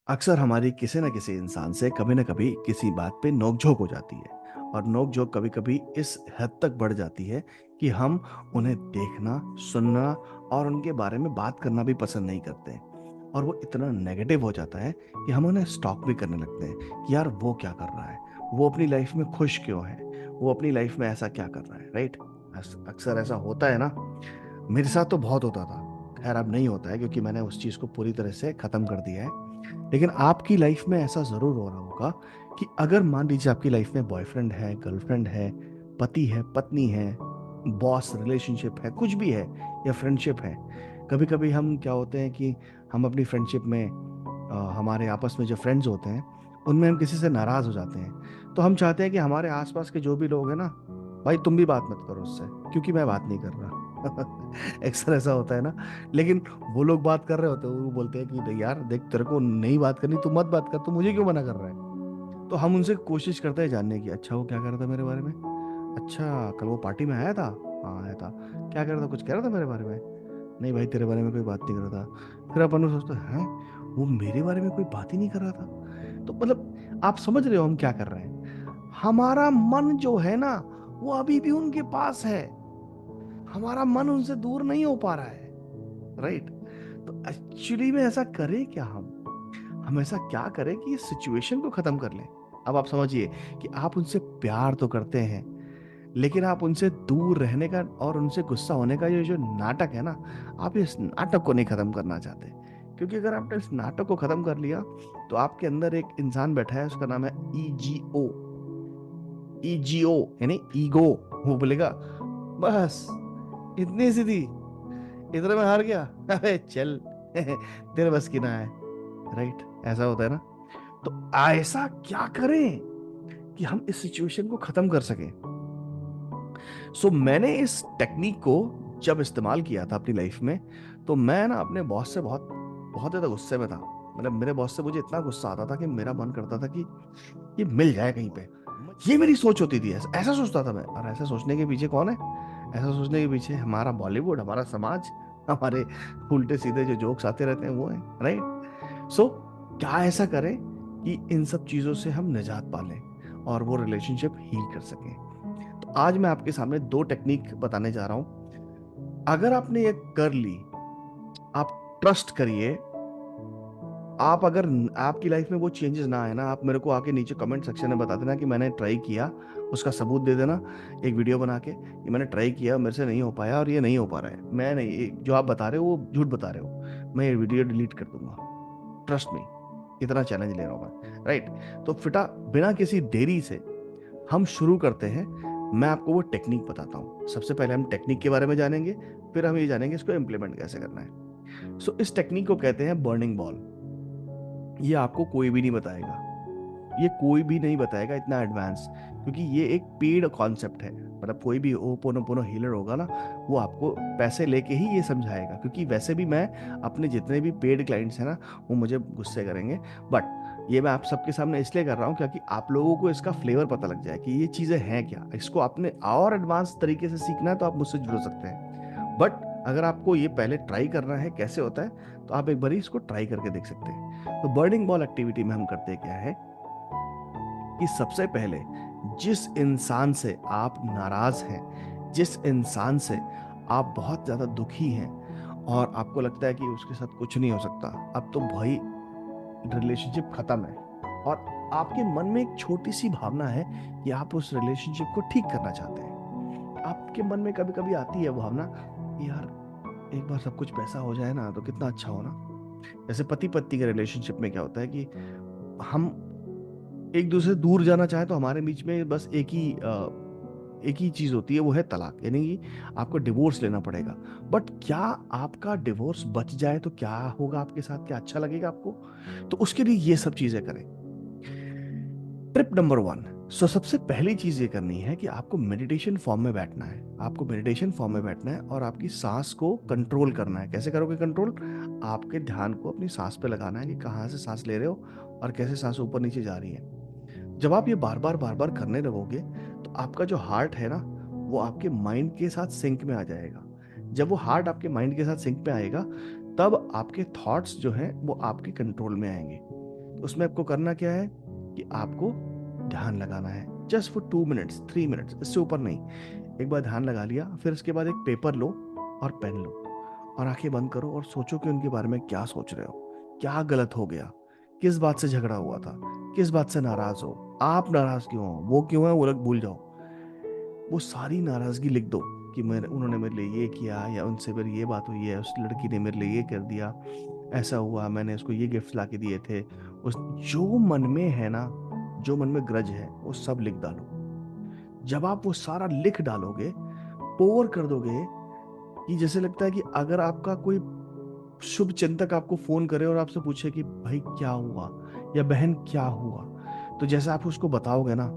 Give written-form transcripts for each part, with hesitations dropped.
अक्सर हमारी किसी न किसी इंसान से कभी न कभी किसी बात पे नोक-झोंक हो जाती है और नोक-झोंक कभी-कभी इस हद तक बढ़ जाती है कि हम उन्हें देखना, सुनना और उनके बारे में बात करना भी पसंद नहीं करते हैं। और वो इतना नेगेटिव हो जाता है कि हम उन्हें स्टॉक भी करने लगते हैं कि यार वो क्या कर रहा है? वो अपनी लाइफ में खुश क्यों है? वो अपनी लाइफ में ऐसा क्या कर रहा है, राइट? अक्सर ऐसा होता है ना, मेरे साथ तो बहुत होता था। ख़ैर अब नहीं होता है क्योंकि मैंने उस चीज़ को पूरी तरह से ख़त्म कर दिया है। लेकिन आपकी लाइफ में ऐसा ज़रूर हो रहा होगा कि अगर मान लीजिए आपकी लाइफ में बॉयफ्रेंड है, गर्लफ्रेंड है, पति है, पत्नी है, बॉस रिलेशनशिप है, कुछ भी है या फ्रेंडशिप है। कभी-कभी हम क्या होते हैं कि हम अपनी फ्रेंडशिप में हमारे आपस में जो फ्रेंड्स होते हैं, उनमें हम किसी से नाराज़ हो जाते हैं। तो हम चाहते हैं कि हमारे आस-पास के जो भी लोग हैं ना, भाई तुम भी बात मत करो उससे क्योंकि मैं बात नहीं कर रहा। अक्सर ऐसा होता है ना, लेकिन वो लोग बात कर रहे होते हैं, वो बोलते हैं कि नहीं यार देख तेरे को नहीं बात करनी तू मत बात कर, तू मुझे क्यों मना कर रहा है? तो हम उनसे कोशिश करते हैं जानने की, अच्छा वो क्या कह रहा था मेरे बारे में? अच्छा कल वो पार्टी में आया था? हाँ, आया था। क्या कह रहा था? कुछ कह रहा था मेरे बारे में? नहीं भाई तेरे बारे में कोई बात नहीं कर रहा था। फिर अपन सोचते हैं, हैं? वो मेरे बारे में कोई बात ही नहीं कर रहा था। तो मतलब आप समझ रहे हो हम क्या कर रहे हैं? हमारा मन जो है ना, वो अभी भी उनके पास है। हमारा मन उनसे दूर नहीं हो पा रहा है, राइट? तो एक्चुअली में ऐसा करें क्या हम ऐसा क्या करें कि इस सिचुएशन को खत्म कर लें? अब आप समझिए कि आप उनसे प्यार तो करते हैं, लेकिन आप उनसे दूर रहने का और उनसे गुस्सा होने का ये जो नाटक है ना, आप इस नाटक को नहीं खत्म करना चाहते। क्योंकि अगर आपने इस नाटक को खत्म कर लिया, तो आपके अंदर एक इंसान बैठा है, उसका नाम है ईजीओ। ईजीओ यानी ईगो। वो बोलेगा, बस इतनी सी थी, इतने में हार गया। अबे चल, तेरे बस की ना है, राइट? ऐसा होता है ना। तो ऐसा क्या करें कि हम इस सिचुएशन को खत्म कर सकें? सो मैंने इस टेक्निक को जब इस्तेमाल किया था अपनी लाइफ में, तो मैं ना अपने बॉस से बहुत बहुत ज़्यादा गुस्से में था। मतलब मेरे बॉस से मुझे इतना गुस्सा आता था कि मेरा मन करता था कि ये मिल जाए कहीं पे। ये मेरी सोच होती थी, ऐसा ऐसा सोचता था मैं। और ऐसा सोचने के पीछे कौन है? ऐसा सोचने के पीछे हमारा बॉलीवुड, हमारा समाज, हमारे उल्टे-सीधे जो जोक्स आते रहते हैं वो हैं, राइट? सो क्या ऐसा करें कि इन सब चीज़ों से हम निजात पा लें और वो रिलेशनशिप हील कर सकें? तो आज मैं आपके सामने 2 टेक्नीक बताने जा रहा हूँ। अगर आपने ये कर ली, आप ट्रस्ट करिए, आप अगर आपकी लाइफ में वो चेंजेस ना आए ना, आप मेरे को आके नीचे कमेंट सेक्शन में बता देना कि मैंने ट्राई किया, उसका सबूत दे देना एक वीडियो बना के कि मैंने ट्राई किया, मेरे से नहीं हो पाया और ये नहीं हो पा रहा है। मैं नहीं, ये जो आप बता रहे हो वो झूठ बता रहे हो। मैं ये वीडियो डिलीट कर दूंगा, ट्रस्ट मी। इतना चैलेंज ले रहा हूँ मैं, राइट? तो फिटा बिना किसी देरी से हम शुरू करते हैं। मैं आपको वो टेक्निक बताता हूँ। सबसे पहले हम टेक्निक के बारे में जानेंगे, फिर हम ये जानेंगे इसको इम्प्लीमेंट कैसे करना है। सो इस टेक्निक को कहते हैं बर्निंग बॉल। ये आपको कोई भी नहीं बताएगा, ये कोई भी नहीं बताएगा इतना एडवांस, क्योंकि ये एक पेड कॉन्सेप्ट है। मतलब कोई भी ओपोनोपोनो हीलर होगा ना, वो आपको पैसे लेके ही ये समझाएगा, क्योंकि वैसे भी मैं अपने जितने भी पेड क्लाइंट्स हैं ना, वो मुझे गुस्से करेंगे। बट ये मैं आप सबके सामने इसलिए कर रहा हूँ क्योंकि आप लोगों को इसका फ्लेवर पता लग जाए कि ये चीज़ें हैं क्या। इसको आपने और एडवांस तरीके से सीखना है तो आप मुझसे जुड़ सकते हैं। बट अगर आपको ये पहले ट्राई करना है कैसे होता है, तो आप एक बार इसको ट्राई करके देख सकते हैं। तो बर्निंग बॉल एक्टिविटी में हम करते क्या है कि सबसे पहले जिस इंसान से आप नाराज हैं, जिस इंसान से आप बहुत ज़्यादा दुखी हैं और आपको लगता है कि उसके साथ कुछ नहीं हो सकता, अब तो भाई रिलेशनशिप खत्म है, और आपके मन में एक छोटी सी भावना है कि आप उस रिलेशनशिप को ठीक करना चाहते हैं। आपके मन में कभी कभी आती है भावना कि यार एक बार सब कुछ वैसा हो जाए ना तो कितना अच्छा हो ना। जैसे पति पत्नी के रिलेशनशिप में क्या होता है कि हम एक दूसरे से दूर जाना चाहें तो हमारे बीच में बस एक ही चीज होती है, वो है तलाक, यानी कि आपको डिवोर्स लेना पड़ेगा। बट क्या आपका डिवोर्स बच जाए तो क्या होगा आपके साथ? क्या अच्छा लगेगा आपको? तो उसके लिए ये सब चीजें करें। Trip number 1। सो सबसे पहली चीज ये करनी है कि आपको मेडिटेशन फॉर्म में बैठना है। आपको मेडिटेशन फॉर्म में बैठना है और आपकी सांस को कंट्रोल करना है। कैसे करोगे कंट्रोल? आपके ध्यान को अपनी सांस पे लगाना है कि कहाँ से सांस ले रहे हो और कैसे सांस ऊपर नीचे जा रही है। जब आप ये बार बार करने लगोगे, तो आपका जो हार्ट है ना, वो आपके माइंड के साथ सिंक में आ जाएगा। जब वो हार्ट आपके माइंड के साथ सिंक में आएगा, तब आपके थॉट्स जो हैं वो आपके कंट्रोल में आएंगे। उसमें आपको करना क्या है कि आपको ध्यान लगाना है, जस्ट फॉर 2 मिनट्स 3 मिनट्स, इससे ऊपर नहीं। एक बार ध्यान लगा लिया, फिर उसके बाद एक पेपर लो और पेन लो और आंखें बंद करो और सोचो कि उनके बारे में क्या सोच रहे हो, क्या गलत हो गया, किस बात से झगड़ा हुआ था, किस बात से नाराज हो, आप नाराज क्यों हो, वो क्यों है, वो लोग भूल जाओ। वो सारी नाराजगी लिख दो कि मेरे उन्होंने मेरे लिए ये किया, या उनसे मेरी ये बात हुई है, उस लड़की ने मेरे लिए ये कर दिया, ऐसा हुआ, मैंने उसको ये गिफ्ट ला के दिए थे। उस जो मन में है ना, जो मन में ग्रज है, वो सब लिख डालो। जब आप वो सारा लिख डालोगे, पोर कर दोगे, कि जैसे लगता है कि अगर आपका कोई शुभ चिंतक आपको फोन करे और आपसे पूछे कि भाई क्या हुआ, या बहन क्या हुआ, तो जैसे आप उसको बताओगे ना,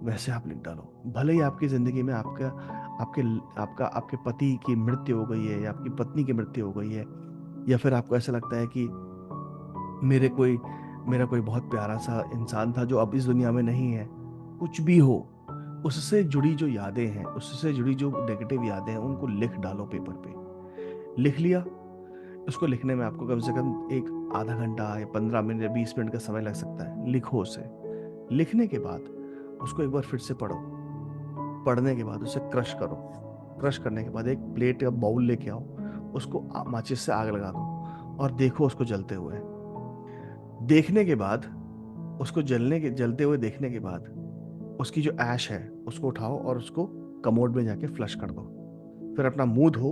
वैसे आप लिख डालो। भले ही आपकी जिंदगी में आपका आपके आपका आपके पति की मृत्यु हो गई है, या आपकी पत्नी की मृत्यु हो गई है, या फिर आपको ऐसा लगता है कि मेरे कोई मेरा कोई बहुत प्यारा सा इंसान था जो अब इस दुनिया में नहीं है, कुछ भी हो, उससे जुड़ी जो यादें हैं, उससे जुड़ी जो नेगेटिव यादें हैं, उनको लिख डालो पेपर पे। लिख लिया, उसको लिखने में आपको कम से कम एक आधा घंटा या 15 मिनट या 20 मिनट का समय लग सकता है। लिखो उसे। लिखने के बाद उसको एक बार फिर से पढ़ो। पढ़ने के बाद उसे क्रश करो। क्रश करने के बाद एक प्लेट या बाउल लेके आओ, उसको माचिस से आग लगा दो और देखो उसको जलते हुए। देखने के बाद, उसको जलते हुए देखने के बाद, उसकी जो ऐश है उसको उठाओ और उसको कमोड में जाके फ्लश कर दो। फिर अपना मुंह धो।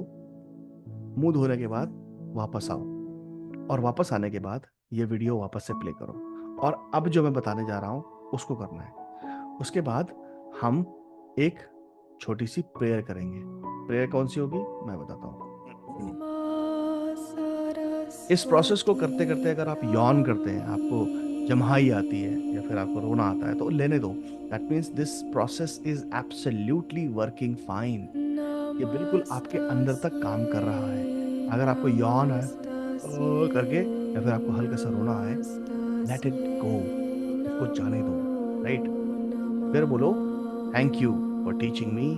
मुंह धोने के बाद वापस आओ, और वापस आने के बाद ये वीडियो वापस से प्ले करो, और अब जो मैं बताने जा रहा हूं उसको करना है। उसके बाद हम एक छोटी सी प्रेयर करेंगे। प्रेयर कौन सी होगी मैं बताता हूँ। इस प्रोसेस को करते करते अगर आप यॉन करते हैं, आपको जम्हाई आती है, या फिर आपको रोना आता है, तो लेने दो। That means this process is absolutely working fine. ये बिल्कुल आपके अंदर तक काम कर रहा है। अगर आपको यॉन है करके, या फिर आपको हल्का सा रोना है, लेट इट गो, उसको जाने दो। राइट? फिर बोलो, thank you for teaching me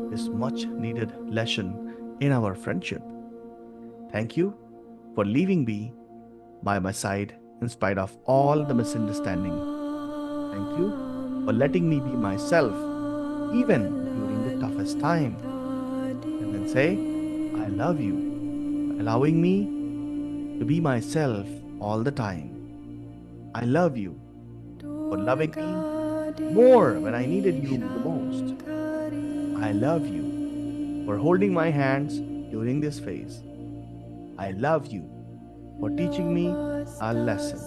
this much needed lesson in our friendship. Thank you for leaving me by my side in spite of all the misunderstanding. Thank you for letting me be myself even during the toughest time. And then say, I love you for allowing me to be myself all the time. I love you for loving me more when I needed you the most. I love you for holding my hands during this phase. I love you for teaching me a lesson.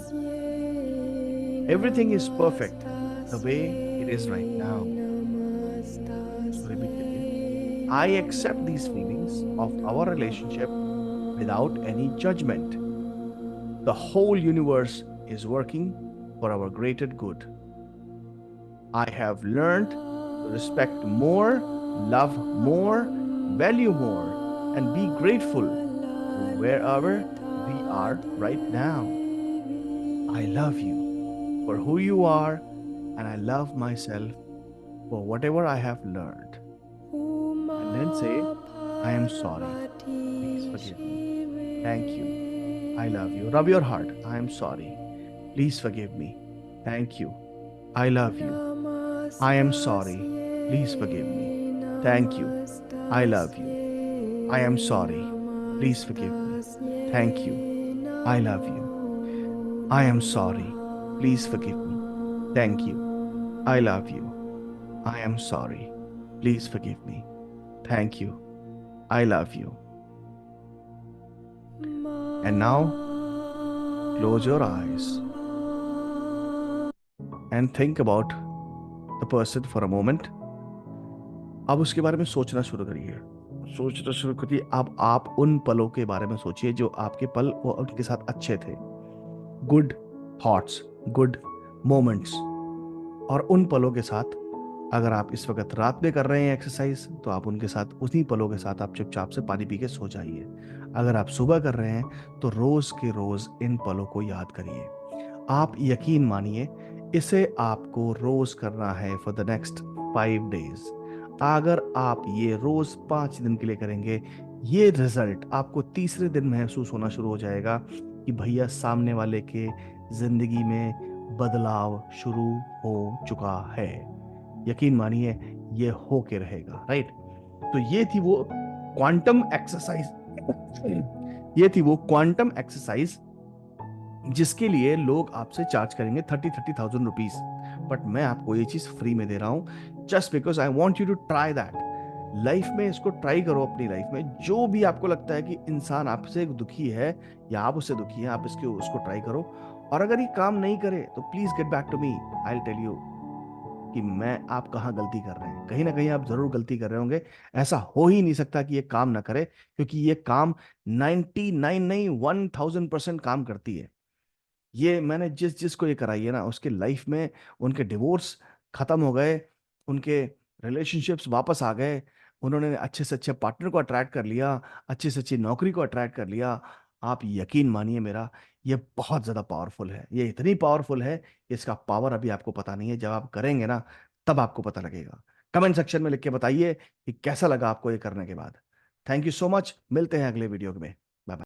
Everything is perfect the way it is right now. So repeat it again. I accept these feelings of our relationship without any judgment. The whole universe is working for our greater good. I have learned to respect more, love more, value more, and be grateful for wherever we are right now. I love you for who you are, and I love myself for whatever I have learned. And then say, I am sorry. Please forgive me. Thank you. I love you. Rub your heart. I am sorry. Please forgive me. Thank you. I love you. I am sorry. Please forgive me. Thank you. I love you. I am sorry. Please forgive me. Thank you. I love you. I am sorry. Please forgive me. Thank you. I love you. I am sorry. Please forgive me. Thank you. I love you. And now, close your eyes and think about the person for a moment. अब उसके बारे में सोचना शुरू करिए। सोचना शुरू करिए। अब आप उन पलों के बारे में सोचिए जो आपके पल वो उनके साथ अच्छे थे। Good thoughts, good moments. और उन पलों के साथ, अगर आप इस वक्त रात में कर रहे हैं एक्सरसाइज, तो आप उनके साथ, उन्हीं पलों के साथ आप चुपचाप से पानी पी के सो जाइए। अगर आप सुबह कर रहे हैं तो रोज के रोज इन पलों को याद करिए। आप यकीन मानिए, इसे आपको रोज करना है फॉर द नेक्स्ट 5 days। अगर आप ये रोज 5 दिन के लिए करेंगे, ये रिजल्ट आपको तीसरे दिन महसूस होना शुरू हो जाएगा कि भैया सामने वाले के जिंदगी में बदलाव शुरू हो चुका है। यकीन मानिए, ये हो के रहेगा, राइट। तो ये थी वो क्वांटम एक्सरसाइज, ये थी वो क्वांटम एक्सरसाइज जिसके लिए लोग आपसे चार्ज करेंगे 30,000 रुपीज। बट मैं आपको ये चीज फ्री में दे रहा हूं, just because I want you to try that. Life में इसको ट्राई करो। अपनी लाइफ में जो भी आपको लगता है कि इंसान आपसे दुखी है या आप उससे दुखी हैं, आप इसके उसको ट्राई करो। और अगर ये काम नहीं करे तो please get back to me, I will tell you कि मैं आप कहाँ गलती कर रहे हैं। कहीं ना कहीं आप जरूर गलती कर रहे होंगे। ऐसा हो ही नहीं सकता कि ये काम ना करे, क्योंकि ये काम 99 नहीं 1000% काम करती है। ये मैंने जिस जिसको ये कराई है ना, उसके लाइफ में उनके डिवोर्स खत्म हो गए, उनके रिलेशनशिप्स वापस आ गए, उन्होंने अच्छे से अच्छे पार्टनर को अट्रैक्ट कर लिया, अच्छी से अच्छी नौकरी को अट्रैक्ट कर लिया। आप यकीन मानिए मेरा, ये बहुत ज़्यादा पावरफुल है। ये इतनी पावरफुल है, इसका पावर अभी आपको पता नहीं है। जब आप करेंगे ना, तब आपको पता लगेगा। कमेंट सेक्शन में लिख के बताइए कि कैसा लगा आपको ये करने के बाद। थैंक यू सो मच, मिलते हैं अगले वीडियो में।